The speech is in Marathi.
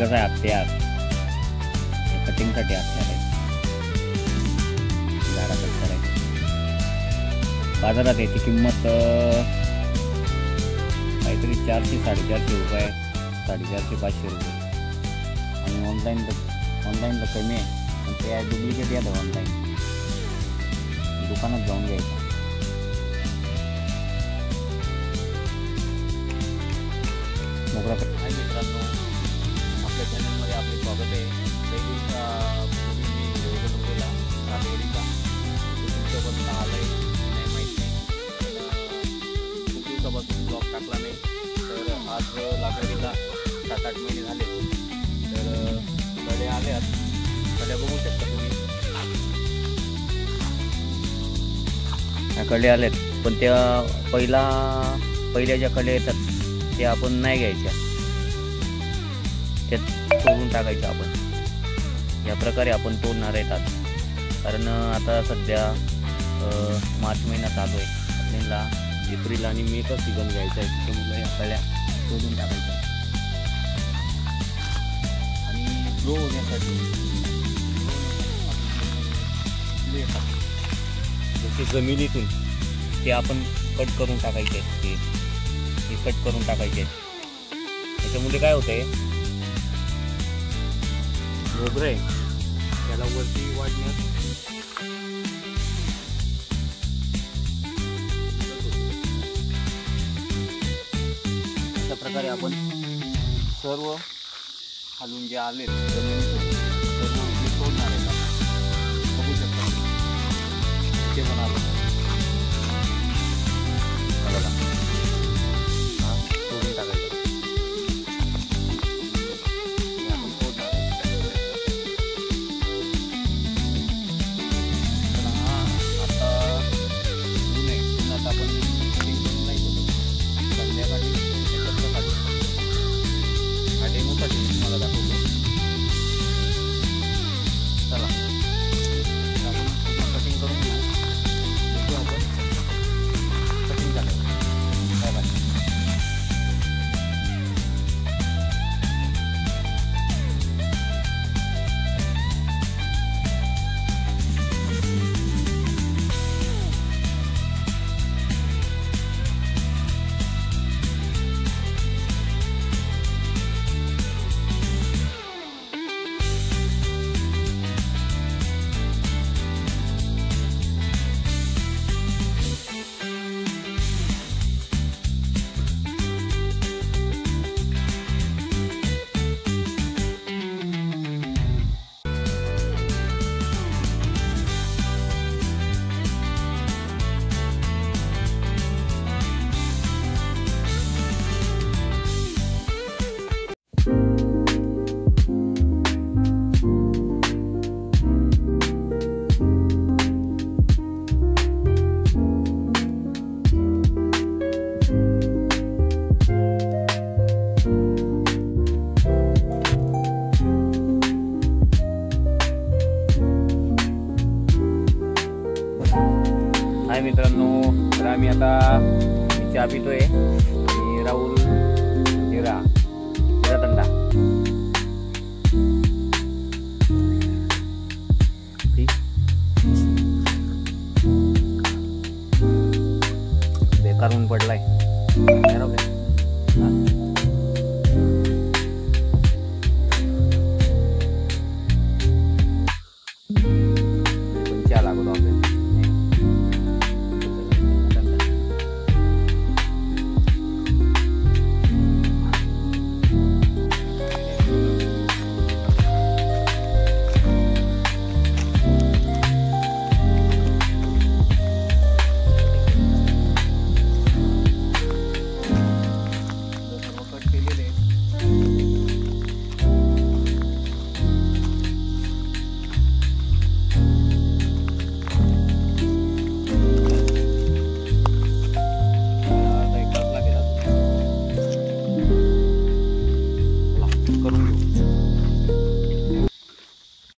कसं आहे हत्यार कटिंगसाठी हत्यार आहे, झाडा कट करायची. बाजारात याची किंमत काहीतरी 400-450 रुपये, 450-500 रुपये. आणि ऑनलाईनला कमी आहे, पण ते डुप्लिकेट येतं ऑनलाईन. दुकानात जाऊन घ्यायचं. मोगरा मित्रांनो, आपल्या चॅनलमध्ये आपले स्वागत आहे. वेगवेगळ्या मी व्हिडिओ बनवून गेला रात्रीचा, तुमच्याबद्दल आलं आहे नाही माहीत नाही. खूप दिवसापासून ब्लॉग टाकला नाही, तर आज लागवडीला 7-8 महिने झाले. तर कड्या आल्यात, कड्या बघू शकता तुम्ही. ह्या कड्या आल्यात, पण त्या पहिल्या ज्या कड्या येतात त्या आपण नाही घ्यायच्या, त्यात तोडून टाकायचं आपण. या प्रकारे आपण तोडणार आहेत आज. कारण आता सध्या मार्च महिना चालू आहे, आपल्याला एप्रिल आणि मेचा सीझन घ्यायचा आहे. त्यामुळे या कळ्या तोडून टाकायच्या आणि ग्रो होण्यासाठी जसे जमिनीतून ते आपण कट करून टाकायचे, ते कट करून टाकायचे. त्याच्यामुळे काय होतंय, मोगरे आहे त्याला वरती वाढण्यास अशा प्रकारे आपण सर्व खालून जे आले जमिनीतून सर्व उभी तोडणार आहे. बघू शकता ते पण आलं बघा, हा तोडून टाकायचं. हाय मित्रांनो, तर आम्ही आता चहा पितोय.